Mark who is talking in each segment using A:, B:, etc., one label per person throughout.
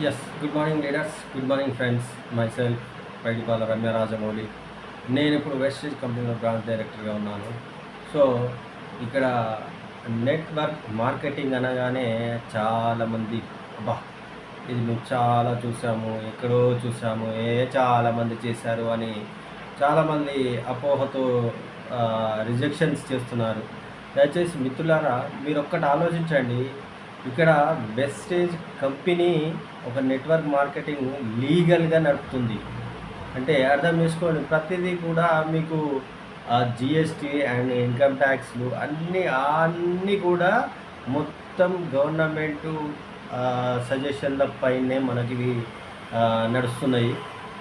A: Yes good morning leaders, good morning friends. Myself Paidipala Ramya Rajamouli. నేను ఇప్పుడు wastage కంపెనీలో branch డైరెక్టర్గా ఉన్నాను. సో ఇక్కడ నెట్వర్క్ మార్కెటింగ్ అనగానే చాలామంది అబ్బా ఇది మేము చాలా చూసాము, ఎక్కడో చూసాము, చాలామంది చేశారు అని చాలామంది అపోహతో రిజెక్షన్స్ చేస్తున్నారు. దయచేసి మిత్రులారా, మీరు ఒక్కటి ఆలోచించండి. ఇక్కడ వెస్టేజ్ కంపెనీ ఒక నెట్వర్క్ మార్కెటింగ్ లీగల్గా నడుపుతుంది అంటే అర్థం చేసుకోండి. ప్రతిదీ కూడా మీకు జిఎస్టీ అండ్ ఇన్కమ్ ట్యాక్స్లు అన్నీ కూడా మొత్తం గవర్నమెంటు సజెషన్ల పైనే మనకి నడుస్తున్నాయి.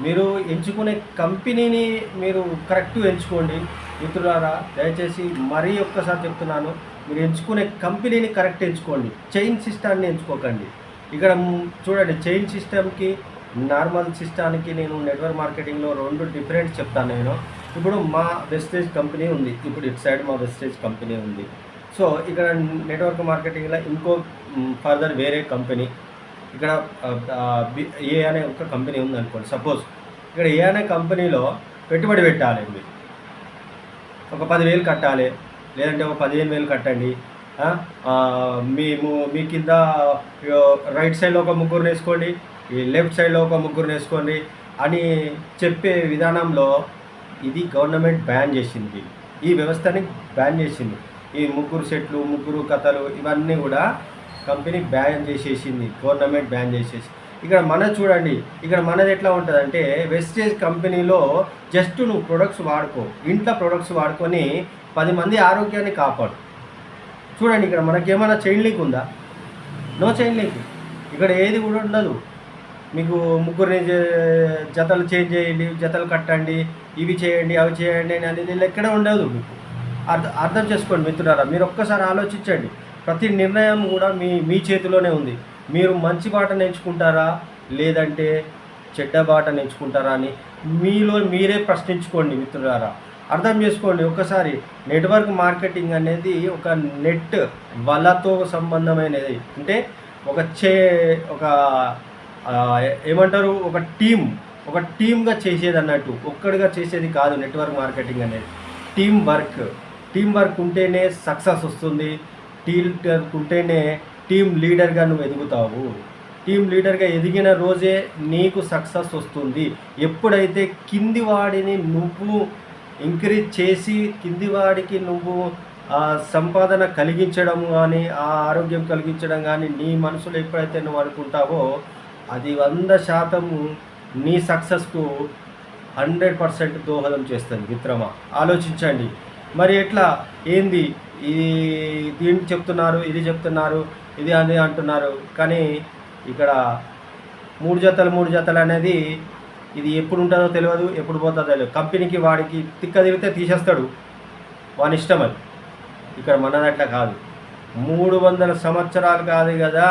A: మీరు ఎంచుకునే కంపెనీని మీరు కరెక్ట్గా ఎంచుకోండి మిత్రులారా. దయచేసి మరీ ఒక్కసారి చెప్తున్నాను, మీరు ఎంచుకునే కంపెనీని కరెక్ట్ ఎంచుకోండి, చైన్ సిస్టాన్ని ఎంచుకోకండి. ఇక్కడ చూడండి, చైన్ సిస్టమ్కి నార్మల్ సిస్టానికి నేను నెట్వర్క్ మార్కెటింగ్లో రెండు డిఫరెంట్ చెప్తాను. నేను ఇప్పుడు మా వెస్టేజ్ కంపెనీ ఉంది, ఇప్పుడు ఇటు సైడ్ మా వెస్టేజ్ కంపెనీ ఉంది. సో ఇక్కడ నెట్వర్క్ మార్కెటింగ్లో ఇంకో ఫర్దర్ వేరే కంపెనీ, ఇక్కడ ఏ అనే ఒక కంపెనీ ఉంది అనుకోండి. సపోజ్ ఇక్కడ ఏ అనే కంపెనీలో పెట్టుబడి పెట్టాలి, మీరు ఒక 10,000 కట్టాలి, లేదంటే ఒక 15,000 కట్టండి. మీ కింద రైట్ సైడ్లో ఒక ముగ్గురు వేసుకోండి, ఈ లెఫ్ట్ సైడ్లో ఒక ముగ్గురు వేసుకోండి అని చెప్పే విధానంలో ఇది గవర్నమెంట్ బ్యాన్ చేసింది, ఈ వ్యవస్థని బ్యాన్ చేసింది. ఈ ముగ్గురు సెట్లు, ముగ్గురు కథలు ఇవన్నీ కూడా కంపెనీ బ్యాన్ చేసేసింది, గవర్నమెంట్ బ్యాన్ చేసేసి. ఇక్కడ మనది చూడండి, ఇక్కడ మనది ఎట్లా ఉంటుంది అంటే, వెస్టేజ్ కంపెనీలో జస్ట్ నువ్వు ప్రొడక్ట్స్ వాడుకో, ఇంట్లో ప్రొడక్ట్స్ వాడుకొని 10 మంది ఆరోగ్యాన్ని కాపాడు. చూడండి, ఇక్కడ మనకేమైనా చైన్ లింక్ ఉందా? No chain link. ఇక్కడ ఏది కూడా ఉండదు. మీకు ముగ్గురిని జతలు చేంజ్ చేయండి, జతలు కట్టండి, ఇవి చేయండి, అవి చేయండి అనేది ఎక్కడ ఉండదు. మీకు అర్థం చేసుకోండి మిత్రులారా. మీరు ఒక్కసారి ఆలోచించండి. ప్రతి నిర్ణయం కూడా మీ చేతిలోనే ఉంది. మీరు మంచి బాటను ఎంచుకుంటారా లేదంటే చెడ్డ బాటను ఎంచుకుంటారా అని మీలో మీరే ప్రశ్నించుకోండి మిత్రులారా. అర్థం చేసుకోండి ఒక్కసారి. నెట్వర్క్ మార్కెటింగ్ అనేది ఒక నెట్ వలతో సంబంధమైనది. అంటే ఒక ఏమంటారు, ఒక టీమ్గా చేసేది అన్నట్టు, ఒక్కడిగా చేసేది కాదు. నెట్వర్క్ మార్కెటింగ్ అనేది టీమ్ వర్క్ ఉంటేనే సక్సెస్ వస్తుంది. టీమ్ వర్క్ ఉంటేనే టీమ్ లీడర్గా నువ్వు ఎదుగుతావు. టీమ్ లీడర్గా ఎదిగిన రోజే నీకు సక్సెస్ వస్తుంది. ఎప్పుడైతే కింది వాడిని నువ్వు ఎంకరేజ్ చేసి కింది వాడికి నువ్వు సంపాదన కలిగించడం కానీ, ఆరోగ్యం కలిగించడం కానీ నీ మనసులో ఎప్పుడైతే నువ్వు అనుకుంటావో అది 100% నీ సక్సెస్కు 100% దోహదం చేస్తుంది మిత్రమా. ఆలోచించండి. మరి ఎట్లా ఏంది దీనికి చెప్తున్నారు, ఇది చెప్తున్నారు, ఇది అని అంటున్నారు, కానీ ఇక్కడ మూడు జతలు అనేది ఇది ఎప్పుడు ఉంటుందో తెలియదు, ఎప్పుడు పోతుందో తెలియదు. కంపెనీకి వాడికి తిక్క తిరిగితే తీసేస్తాడు, వాని ఇష్టం అది. ఇక్కడ మనదట్లా కాదు. 300 సంవత్సరాలు కాదు కదా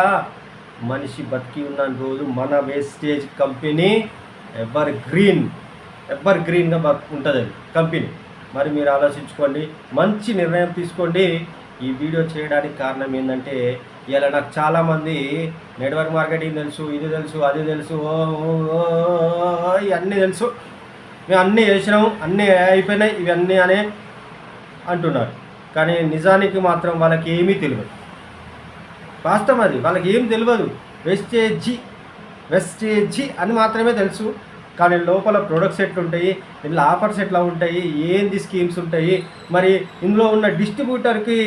A: మనిషి బతికి ఉన్న రోజు మన వేస్టేజ్ కంపెనీ ఎవర్ గ్రీన్గా ఉంటుంది అది కంపెనీ. మరి మీరు ఆలోచించుకోండి, మంచి నిర్ణయం తీసుకోండి. ఈ వీడియో చేయడానికి కారణం ఏంటంటే, ఇలా నాకు చాలామంది నెట్వర్క్ మార్కెటింగ్ తెలుసు, ఇది తెలుసు, అది తెలుసు, ఇవన్నీ తెలుసు, మేము అన్నీ చేసినాము, అన్నీ అయిపోయినాయి ఇవన్నీ అనే అంటున్నారు. కానీ నిజానికి మాత్రం వాళ్ళకి ఏమీ తెలియదు. వాస్తవం అది, వాళ్ళకి ఏం తెలియదు. వెస్టేజీ అని మాత్రమే తెలుసు. కానీ లోపల ప్రొడక్ట్స్ ఎట్లుంటాయి, ఇందులో ఆఫర్స్ ఎట్లా ఉంటాయి, ఏంది స్కీమ్స్ ఉంటాయి, మరి ఇందులో ఉన్న డిస్ట్రిబ్యూటర్కి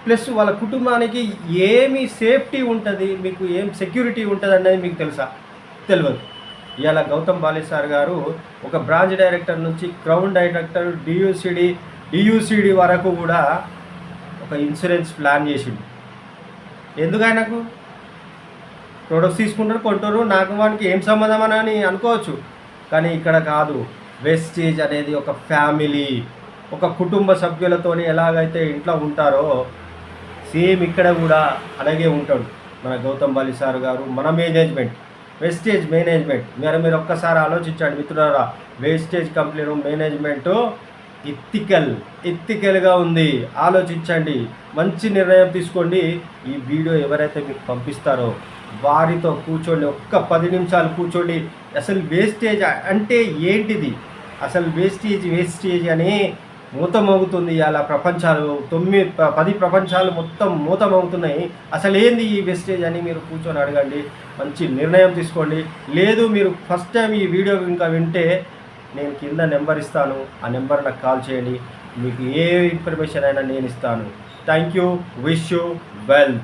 A: ప్లస్ వాళ్ళ కుటుంబానికి ఏమి సేఫ్టీ ఉంటుంది, మీకు ఏం సెక్యూరిటీ ఉంటుంది అనేది మీకు తెలుసా? తెలియదు. ఇవాళ గౌతమ్ బాలి సార్ గారు ఒక బ్రాంచ్ డైరెక్టర్ నుంచి క్రౌన్ డైరెక్టర్, డియూసిడి వరకు కూడా ఒక ఇన్సూరెన్స్ ప్లాన్ చేసిండు. ఎందుకు ఆయనకు? ప్రొడక్ట్స్ తీసుకుంటారు, కొంటారు, నాకు వానికి ఏం సంబంధం అని అనుకోవచ్చు. కానీ ఇక్కడ కాదు. వెస్టేజ్ అనేది ఒక ఫ్యామిలీ, ఒక కుటుంబ సభ్యులతోని ఎలాగైతే ఇంట్లో ఉంటారో సేమ్ ఇక్కడ కూడా అలాగే ఉంటాడు మన గౌతమ్ బాలి సార్ గారు. మన మేనేజ్మెంట్, వెస్టేజ్ మేనేజ్మెంట్, మీరు ఒక్కసారి ఆలోచించండి మిత్రులారా. వెస్టేజ్ కంపెనీలో మేనేజ్మెంటు ఎథికల్గా ఉంది. ఆలోచించండి, మంచి నిర్ణయం తీసుకోండి. ఈ వీడియో ఎవరైతే మీకు పంపిస్తారో వారితో కూర్చోండి, ఒక్క 10 నిమిషాలు కూర్చోండి. అసలు వేస్టేజ్ అంటే ఏంటిది, అసలు వేస్టేజ్ అని మూతమోగుతుంది ఇవాళ. ప్రపంచాలు 10 ప్రపంచాలు మొత్తం మూతమోగుతున్నాయి. అసలు ఏంది ఈ వేస్టేజ్ అని మీరు కూర్చొని అడగండి, మంచి నిర్ణయం తీసుకోండి. లేదు మీరు ఫస్ట్ టైం ఈ వీడియో ఇంకా వింటే నేను కింద నెంబర్ ఇస్తాను, ఆ నెంబర్ నాకు కాల్ చేయండి, మీకు ఏ ఇన్ఫర్మేషన్ అయినా నేను ఇస్తాను. Thank you, wish you well.